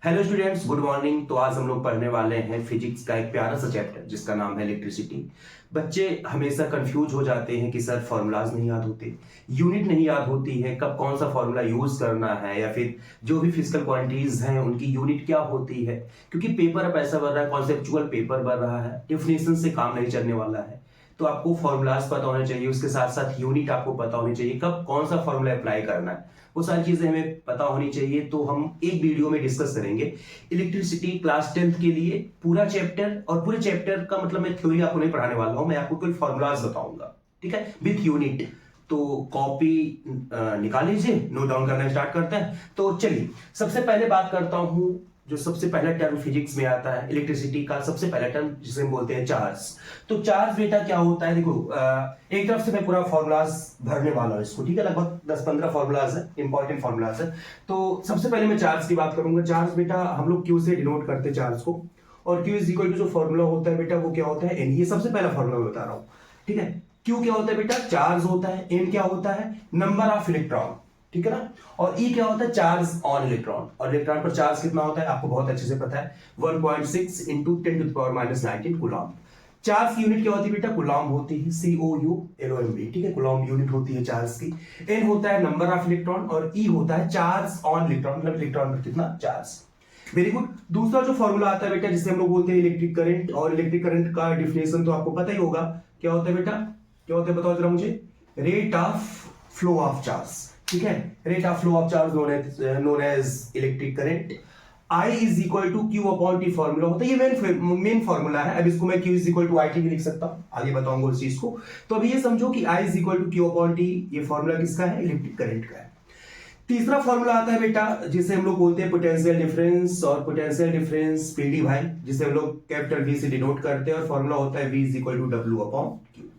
Hello students, good morning. तो आज हम लोग पढ़ने वाले हैं फिजिक्स का एक प्यारा सा चैप्टर जिसका नाम है इलेक्ट्रिसिटी। बच्चे हमेशा कंफ्यूज हो जाते हैं कि सर फॉर्मूलाज नहीं याद होते, यूनिट नहीं याद होती है, कब कौन सा फॉर्मूला यूज करना है, या फिर जो भी फिजिकल क्वांटिटीज हैं उनकी यूनिट क्या होती है। क्योंकि पेपर अब ऐसा बन रहा है, कॉन्सेप्चुअल पेपर बन रहा है, डेफिनेशन से काम नहीं चलने वाला है। तो आपको फॉर्मूलाज पता होने चाहिए, उसके साथ साथ यूनिट आपको पता होनी चाहिए, कब कौन सा फॉर्मूला अप्लाई करना है, वो सारी चीजें हमें पता होनी चाहिए। तो हम एक वीडियो में डिस्कस करेंगे इलेक्ट्रिसिटी क्लास 10th के लिए पूरा चैप्टर। और पूरे चैप्टर का मतलब मैं थ्योरी आपको नहीं पढ़ाने वाला हूं, मैं आपको केवल फॉर्मूलाज बताऊंगा, ठीक है, विथ यूनिट। तो कॉपी निकाल लीजिए, नोट डाउन करना स्टार्ट करते हैं। तो चलिए सबसे पहले बात करता हूं, जो सबसे पहला टर्म फिजिक्स में आता है इलेक्ट्रिसिटी का, सबसे पहला टर्म जिसे हम बोलते हैं चार्ज। तो चार्ज बेटा क्या होता है, देखो एक तरफ से मैं पूरा फॉर्मूलाज भरने वाला हूं इसको, ठीक है, लगभग 10-15 फॉर्मूलाज है, इंपॉर्टेंट फॉर्मूलाज है। तो सबसे पहले मैं चार्ज की बात करूंगा। चार्ज बेटा हम लोग क्यू से डिनोट करते हैं चार्ज को, और क्यू इज इक्वल टू जो फॉर्मूला होता है बेटा वो क्या होता है, एन। ये सबसे पहला फॉर्मूला मैं बता रहा हूं, ठीक है। क्यू क्या होता है बेटा, चार्ज होता है। एन क्या होता है, नंबर ऑफ इलेक्ट्रॉन, ठीक है ना। और ई क्या होता है, चार्ज ऑन इलेक्ट्रॉन। और इलेक्ट्रॉन पर चार्ज कितना होता है आपको बहुत अच्छे से पता है, 1.6 इंटू 10⁻⁻19 कूलॉम। चार्ज की यूनिट क्या होती है बेटा, कूलॉम होती है, COULOMB, ठीक है, कूलॉम यूनिट होती है चार्ज की। एन होता है नंबर ऑफ इलेक्ट्रॉन, और ई होता है चार्ज ऑन इलेक्ट्रॉन, मतलब इलेक्ट्रॉन पर कितना चार्ज। Very good. दूसरा जो फॉर्मूला आता है बेटा जिसे हम लोग बोलते हैं इलेक्ट्रिक करंट, और इलेक्ट्रिक करंट का डिफिनेशन तो आपको पता ही होगा, क्या होता है बेटा, क्या होता है बताओ जरा मुझे, rate of flow of charge, ठीक है, rate of flow of charge known as electric current. I is equal to Q upon T formula होता है, ये मेन फॉर्मूला है। अब इसको मैं Q is equal to I T भी लिख सकता हूं, आगे बताऊंगा उस चीज को। तो अभी ये समझो कि I is equal to Q upon T, ये फॉर्मूला किसका है, इलेक्ट्रिक करंट का है। तीसरा फॉर्मूला आता है बेटा जिसे हम लोग बोलते हैं पोटेंशियल डिफरेंस, और पोटेंशियल डिफरेंस पीडी भाई, जिसे हम लोग कैपिटल V से डिनोट करते हैं, और फॉर्मूला होता है V is equal to W upon Q,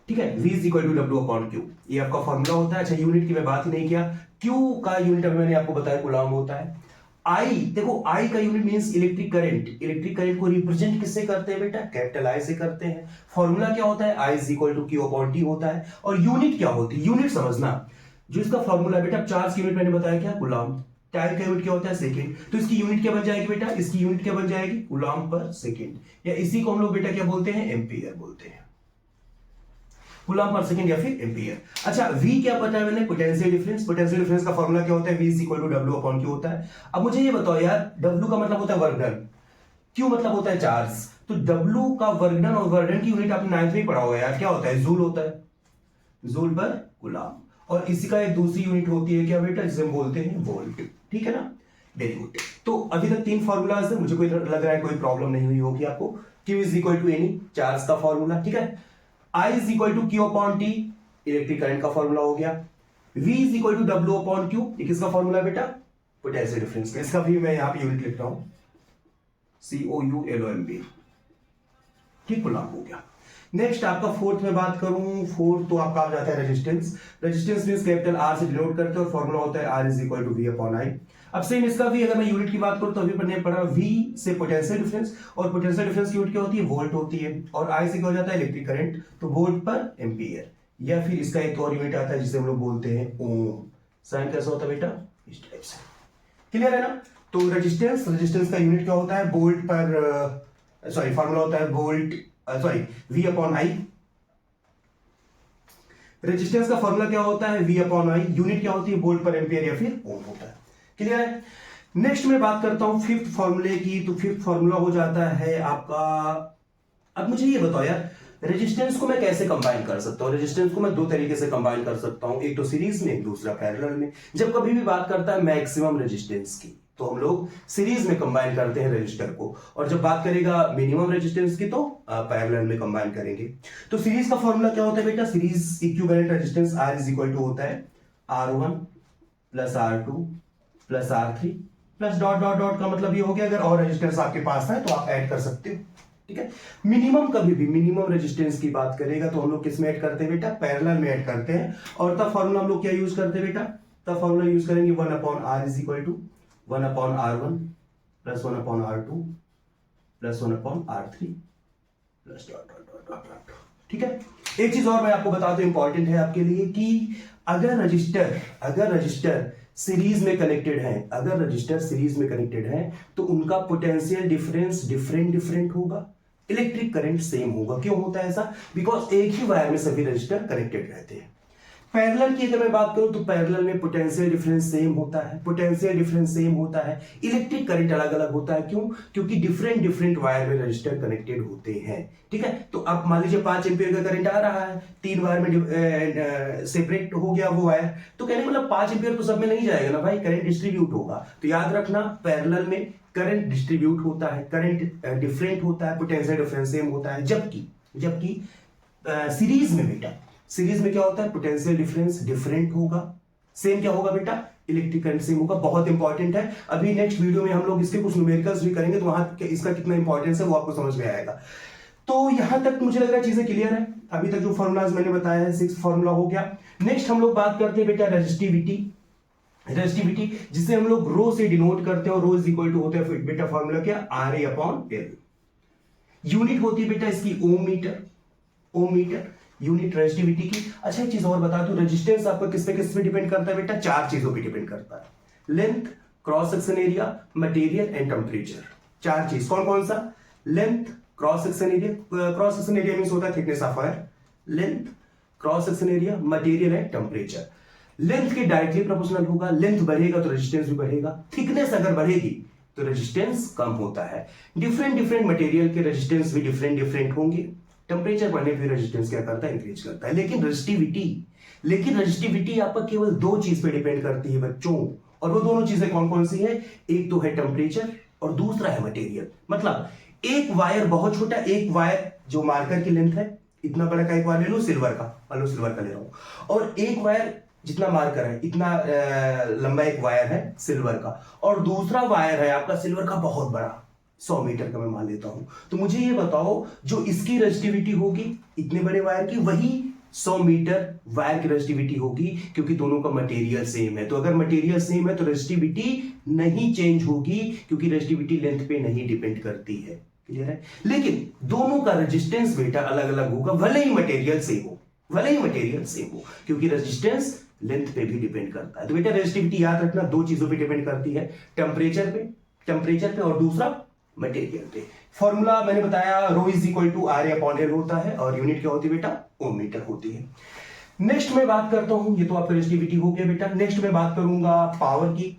ठीक है, V is equal to W upon Q, ये आपका फॉर्मूला होता है। अच्छा, यूनिट की मैं बात ही नहीं किया, Q का यूनिट अभी मैंने आपको बताया कूलॉम होता है। I, देखो I का unit means electric current. Electric current को रिप्रेजेंट किससे करते हैं बेटा, कैपिटल I से करते हैं। फॉर्मूला क्या होता है, I is equal to Q upon T होता है। और यूनिट क्या होती है, यूनिट समझना, जो इसका फॉर्मूला बेटा, चार्ज की यूनिट मैंने बताया क्या, कूलॉम। टाइम का यूनिट क्या होता है, सेकंड। तो इसकी यूनिट क्या बन जाएगी बेटा, इसकी यूनिट क्या बन जाएगी, कूलॉम पर सेकंड, या इसी को हम लोग बेटा क्या बोलते हैं, एम्पियर बोलते हैं, कूलॉम पर सेकंड या फिर एम्पियर। अच्छा, V क्या पता है मैंने, पोटेंशियल डिफरेंस। पोटेंशियल डिफरेंस का फॉर्मूला क्या होता है, V is equal to W upon Q होता है। अब मुझे ये बताओ यार, W का मतलब होता है वर्क डन, Q मतलब होता है चार्ज। तो W का वर्क डन, और वर्क डन की यूनिट आपने 9th में पढ़ा होगा यार, क्या होता है, जूल होता है, जूल पर कूलॉम। और इसी का एक दूसरी यूनिट होती है क्या बेटा, जिसे हम बोलते हैं वोल्ट, ठीक है ना। Very good. तो अभी तक 3 फॉर्मूलाज है, मुझे कोई लग रहा है कोई प्रॉब्लम नहीं हुई होगी आपको। Q is equal to any, charge का फॉर्मूला, ठीक है। I is equal to Q upon T, electric current का फॉर्मूला हो गया। V is equal to W upon Q, ये किसका फॉर्मूला बेटा, पोटेंशियल डिफरेंस का। इसका भी मैं यहां पे यूनिट लिख रहा हूं, COULOMB, ठीक, कूलॉम हो गया। नेक्स्ट आपका फोर्थ में बात करूं, फोर्थ तो आपका आ जाता है resistance. Resistance means capital R से डिनोट करते हैं, और फॉर्मूला होता है R is equal to V upon I। अब सेम इसका भी अगर मैं यूनिट की बात करूं तो अभी पढ़ने पड़ा, V से पोटेंशियल डिफरेंस, और पोटेंशियल डिफरेंस की यूनिट क्या होती है, वोल्ट होती है, और I से क्या हो जाता है, इलेक्ट्रिक करंट, तो वोल्ट पर एम्पियर। या फिर इसका एक और यूनिट आता है जिसे हम लोग बोलते हैं ओम। साइन कैसा होता है बेटा, इस टाइप से, क्लियर है ना। तो रेजिस्टेंस, रेजिस्टेंस का यूनिट क्या होता है, वोल्ट पर, सॉरी फॉर्मूला होता है volt, sorry V upon I। Resistance का फॉर्मूला क्या होता है, V अपॉन I, यूनिट क्या होती है, वोल्ट पर एम्पियर या फिर ओम होता है, क्लियर है। नेक्स्ट मैं बात करता हूं फिफ्थ फॉर्मूले की। तो फिफ्थ फॉर्मूला हो जाता है आपका, अब मुझे ये बताओ यार, रेजिस्टेंस को मैं कैसे कंबाइन कर सकता हूं। रेजिस्टेंस को मैं 2 तरीके से कंबाइन कर सकता हूं, एक तो सीरीज में, दूसरा पैरेलल में। जब कभी भी बात करता है मैक्सिमम रेजिस्टेंस की, तो हम लोग सीरीज में कंबाइन करते हैं रेजिस्टर को, और जब बात करेगा मिनिमम रेजिस्टेंस की तो पैरेलल में कंबाइन करेंगे। तो सीरीज का फॉर्मूला क्या होता है बेटा, series equivalent resistance R is equal to होता है R1 plus R2 plus R3 plus dot dot dot, का मतलब ये हो गया अगर और रेजिस्टेंस आपके पास है तो आप ऐड कर सकते हो, ठीक है। मिनिमम, कभी भी मिनिमम रेजिस्टेंस की बात करेगा तो हम लोग किस में ऐड करते हैं बेटा, पैरेलल में ऐड करते हैं। और तब फॉर्मूला हम लोग क्या यूज करते हैं बेटा, तब फॉर्मूला यूज करेंगे 1 upon R is equal to 1 upon R1 plus 1 upon R2 plus 1 upon R3 plus dot dot dot dot dot, ठीक है। एक चीज और मैं आपको बता दूं, इंपॉर्टेंट है आपके लिए, कि अगर रजिस्टर सीरीज में कनेक्टेड हैं, अगर रजिस्टर सीरीज में कनेक्टेड हैं तो उनका पोटेंशियल डिफरेंस डिफरेंट होगा, इलेक्ट्रिक करंट सेम होगा। क्यों होता है ऐसा? बिकॉज एक ही वायर में सभी रजिस्टर कनेक्टेड रहते हैं। पैरेलल की अगर मैं बात करूं तो पैरेलल में पोटेंशियल डिफरेंस सेम होता है, पोटेंशियल डिफरेंस सेम होता है, इलेक्ट्रिक करंट अलग अलग होता है। क्यों? क्योंकि डिफरेंट वायर में रजिस्टर कनेक्टेड होते हैं। ठीक है, तो अब मान लीजिए 5 एम्पीयर का करंट आ रहा है, 3 वायर में सेपरेट हो गया वो वायर, तो कहने मतलब 5 एम्पीयर तो सब में नहीं जाएगा ना भाई, करंट डिस्ट्रीब्यूट होगा। तो याद रखना पैरेलल में करंट डिस्ट्रीब्यूट होता है, करंट डिफरेंट होता है, पोटेंशियल डिफरेंस सेम होता है। जबकि सीरीज में बेटा, सीरीज में क्या होता है? पोटेंशियल डिफरेंस डिफरेंट होगा, सेम क्या होगा बेटा? इलेक्ट्रिक करंट सेम होगा। बहुत इंपॉर्टेंट है, अभी नेक्स्ट वीडियो में हम लोग इसके कुछ न्यूमेरिकल्स भी करेंगे, तो वहां इसका कितना इंपॉर्टेंस है वो आपको समझ में आएगा। तो यहां तक मुझे लग रहा है चीजें क्लियर है। अभी तक जो फॉर्मूलाज मैंने बताया है 6 फॉर्मूला हो गया। नेक्स्ट हम लोग बात करते हैं बेटा रेजिस्टिविटी, जिसे हम लोग रो से डिनोट करते हैं, और रो इज इक्वल टू होता है बेटा फॉर्मूला क्या? RA/L। यूनिट होती है बेटा इसकी ओम मीटर यूनिट रेजिस्टिविटी की। अच्छा एक चीज और बता दूं, रेजिस्टेंस आपका किस पे डिपेंड करता है बेटा? 4 चीजों पे डिपेंड करता है, length, cross section area, material and temperature. 4 चीज कौन सा? Length, cross section area means होता है thickness of wire, length, cross section area, material and temperature. Length के डायरेक्टली प्रोपोर्शनल होगा, लेंथ बढ़ेगा तो रेजिस्टेंस भी बढ़ेगा, थिकनेस अगर बढ़ेगी तो रेजिस्टेंस कम होता है। डिफरेंट मटेरियल के रेजिस्टेंस भी डिफरेंट होंगे, टेम्परेचर बढ़ने पे रेजिस्टेंस क्या करता है? इंक्रीज करता है। लेकिन रेजिस्टिविटी आपका केवल 2 चीज पे डिपेंड करती है बच्चों, और वो दोनों चीजें कौन से हैं? एक तो है टेम्परेचर और दूसरा है मटेरियल। मतलब एक वायर बहुत छोटा, एक वायर जो मार्कर की लेंथ है इतना बड़ा का एक वायर ले लो, सिल्वर का ले रहा हूं, और एक वायर जितना मार्कर है इतना लंबा एक वायर है सिल्वर का, और दूसरा वायर है आपका सिल्वर का बहुत बड़ा 100 मीटर का मैं मान लेता हूं। तो मुझे ये बताओ, जो इसकी रेजिस्टिविटी होगी इतने बड़े वायर की, वही 100 मीटर वायर की रेजिस्टिविटी होगी, क्योंकि दोनों का मटेरियल सेम है। तो अगर मटेरियल सेम है तो रेजिस्टिविटी नहीं चेंज होगी, क्योंकि रेजिस्टिविटी लेंथ पे नहीं डिपेंड करती है। क्लियर है? लेकिन दोनों का रेजिस्टेंस बेटा अलग अलग होगा, भले ही मटेरियल सेम हो, क्योंकि रेजिस्टेंस लेंथ पे भी डिपेंड करता है। तो बेटा रेजिस्टिविटी याद रखना 2 चीजों पे डिपेंड करती है, टेम्परेचर पे और दूसरा मटेरियल पे। फॉर्मूला मैंने बताया, रो इज इक्वल टू RA/L होता है, और यूनिट क्या होती है बेटा? ओम मीटर होती है। नेक्स्ट मैं बात करता हूं, ये तो आपका रेजिस्टिविटी हो गया बेटा। नेक्स्ट मैं बात करूंगा पावर की।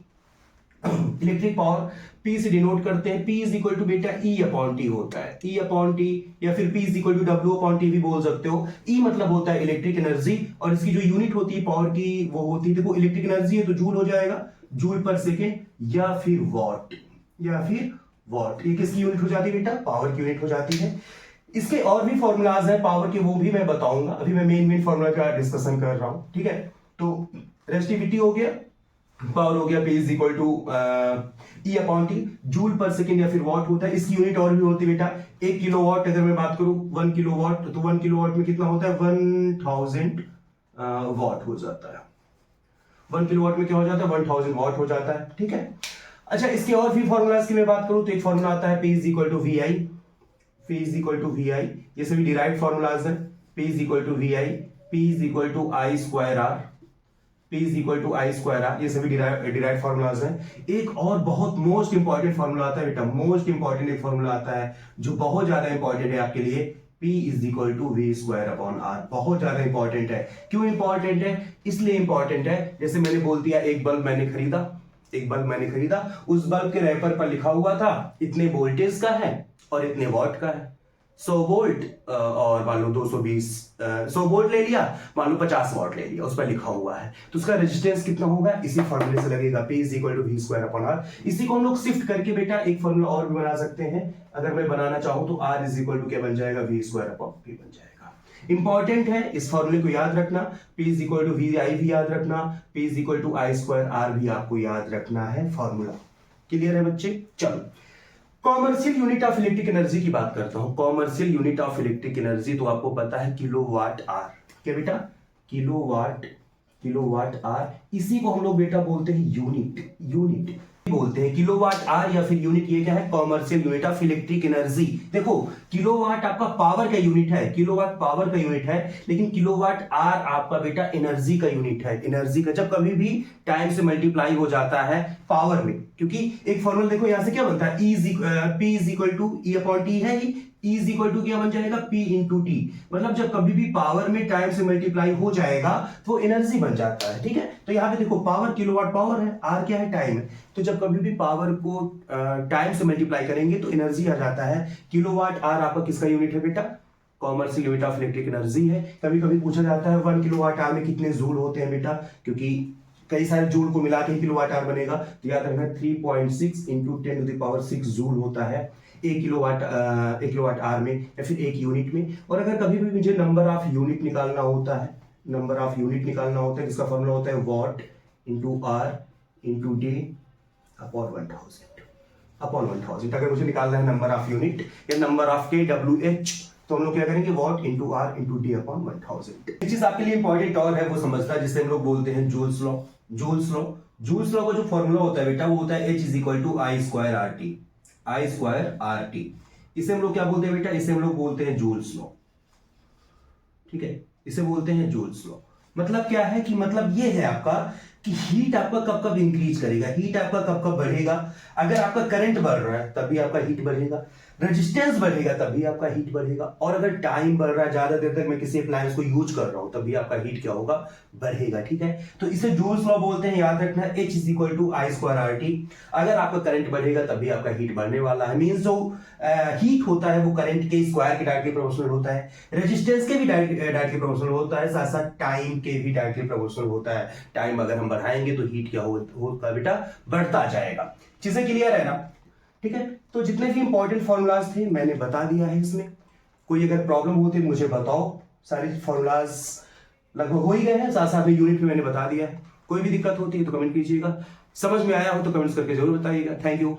इलेक्ट्रिक पावर P से डिनोट करते हैं, P इज इक्वल टू बेटा E/T होता है, E/T, या फिर P is equal to W/T भी बोल सकते हो। E मतलब होता है इलेक्ट्रिक एनर्जी, और इसकी जो यूनिट होती है पावर की वो होती है, देखो इलेक्ट्रिक एनर्जी है तो जूल हो जाएगा, जूल पर सेकेंड या फिर वॉट। ये किसकी यूनिट हो जाती है बेटा? पावर की यूनिट हो जाती है। इसके और भी फॉर्मूलाज हैं पावर के, वो भी मैं बताऊंगा, अभी मैं मेन फॉर्मूला का डिस्कशन कर रहा हूं। ठीक है, तो रेजिस्टिविटी हो गया, पावर हो गया, P is equal to E/T, joule per second या फिर वॉट होता है। इसकी यूनिट और भी होती है बेटा, 1 किलोवाट अगर मैं बात करूं, 1 किलोवाट, तो 1 किलोवाट में कितना होता है? 1000 वॉट हो जाता है। 1 किलोवाट में क्या हो जाता है? 1000 वॉट हो जाता है। ठीक है, अच्छा इसके और भी फॉर्मूलाज की मैं बात करूं तो एक फॉर्मूला आता है P is equal to VI, ये सभी डिराइव्ड फॉर्मूलाज हैं। P is equal to VI, P is equal to I square R, ये सभी डिराइव्ड फॉर्मूलाज हैं। एक और बहुत मोस्ट इंपॉर्टेंट फॉर्मूला आता है बेटा, मोस्ट इंपॉर्टेंट एक फॉर्मूला आता है जो बहुत ज्यादा इंपॉर्टेंट है आपके लिए, P is equal to V²/R। बहुत ज्यादा इंपॉर्टेंट है। क्यों इंपॉर्टेंट है? इसलिए इंपॉर्टेंट है, जैसे मैंने बोल दिया एक बल्ब मैंने खरीदा, उस बल्ब के रैपर पर लिखा हुआ था इतने वोल्टेज का है और इतने वॉट का है। 100 वोल्ट और मान लो 220, 100 वोल्ट ले लिया, मान लो 50 वॉट ले लिया, उस पर लिखा हुआ है, तो उसका रेजिस्टेंस कितना होगा? इसी फॉर्मूले से लगेगा, P is equal to V²/R। इसी को हम लोग शिफ्ट करके बेटा एक फॉर्मूला और भी बना सकते हैं। अगर मैं बनाना चाहूं तो R इज इक्वल टू क्या बन जाएगा? V²/P बन जाएगा। इंपॉर्टेंट है, इस फॉर्मूले को याद रखना। P is equal to VI भी याद रखना, P is equal to I²R भी आपको याद रखना है फॉर्मूला। क्लियर है बच्चे? चलो commercial unit of electric energy की बात करता हूं। Commercial unit of electric energy तो आपको पता है किलोवाट आर। क्या बेटा? Kilowatt hour. इसी को हम लोग बेटा बोलते हैं यूनिट। बोलते हैं किलोवाट आर या फिर यूनिट, ये क्या है, commercial unit of electric energy. देखो किलोवाट आपका पावर का यूनिट है, किलोवाट पावर का यूनिट है, लेकिन किलोवाट आर आपका बेटा एनर्जी का यूनिट है, एनर्जी का। जब कभी भी टाइम से मल्टीप्लाई हो जाता है पावर में, क्योंकि एक फॉर्मूला देखो यहां से क्या बनता है, P is equal to E upon T है ही, E इज इक्वल टू क्या बन जाएगा, P इंटू टी। मतलब जब कभी भी पावर में टाइम से मल्टीप्लाई हो जाएगा तो एनर्जी बन जाता है, ठीक है। तो यहाँ पे देखो पावर किलोवाट पावर है, आर क्या है, टाइम है। तो जब कभी भी पावर को टाइम से मल्टीप्लाई करेंगे तो एनर्जी आ जाता है। किलोवाट आर आपका किसका यूनिट है बेटा, commercial unit of electric energy है। कभी कभी पूछा जाता है 1 किलोवाट आर में कितने जूल होते हैं बेटा, क्योंकि कई सारे जूल को मिला के किलोवाट आर बनेगा। तो याद रखना 3.6 इंटू 10⁶ जूल होता है एक किलोवाट आर में या फिर एक यूनिट में। और अगर कभी भी मुझे नंबर ऑफ यूनिट निकालना होता है, नंबर ऑफ यूनिट निकालना होता है, जिसका फॉर्मूला होता है watt into R into day upon 1000। अगर मुझे निकालना है नंबर ऑफ यूनिट या नंबर ऑफ kWh, तो हम लोग क्या करेंगे, watt into R into D upon 1000। एक चीज आपके लिए इंपॉर्टेंट और है, वो समझता है, जिसे हम लोग बोलते हैं जूल्स लॉ। जूल्स लॉ का जो फॉर्मूला होता है बेटा, वो होता है H is equal to I square R T. इसे हम लोग क्या बोलते हैं बेटा, इसे हम लोग बोलते हैं जूल्स लॉ, ठीक है, इसे बोलते हैं जूल्स लॉ। मतलब क्या है कि मतलब ये है आपका कि हीट आपका कब कब इंक्रीज करेगा, हीट आपका कब कब बढ़ेगा। अगर आपका करंट बढ़ रहा है तभी आपका हीट बढ़ेगा, रेजिस्टेंस बढ़ेगा तभी आपका हीट बढ़ेगा, और अगर टाइम बढ़ रहा है, ज्यादा देर तक मैं किसी अप्लायंस को यूज कर रहा हूं, तभी आपका हीट क्या होगा, बढ़ेगा, ठीक है। तो इसे जूल्स लॉ बोलते हैं, याद रखना H is equal to I square R T. अगर आपका करंट बढ़ेगा तभी आपका हीट बढ़ने वाला है। मींस जो हीट होता है वो करंट के स्क्वायर के डायरेक्टली प्रोपोर्शनल होता है, रेजिस्टेंस के भी डायरेक्टली प्रोपोर्शनल होता है, साथ साथ टाइम के भी डायरेक्टली प्रोपोर्शनल होता है। टाइम अगर हम बढ़ाएंगे तो हीट क्या होगा बेटा, बढ़ता जाएगा। चीजें क्लियर है ना, ठीक है। तो जितने भी इंपॉर्टेंट फॉर्मूलाज थे मैंने बता दिया है इसमें। कोई अगर प्रॉब्लम होती है मुझे बताओ, सारे फॉर्मूलाज लगभग हो ही गए हैं, साथ साथ में यूनिट भी मैंने बता दिया है। कोई भी दिक्कत होती है तो कमेंट कीजिएगा, समझ में आया हो तो कमेंट्स करके जरूर बताइएगा। Thank you.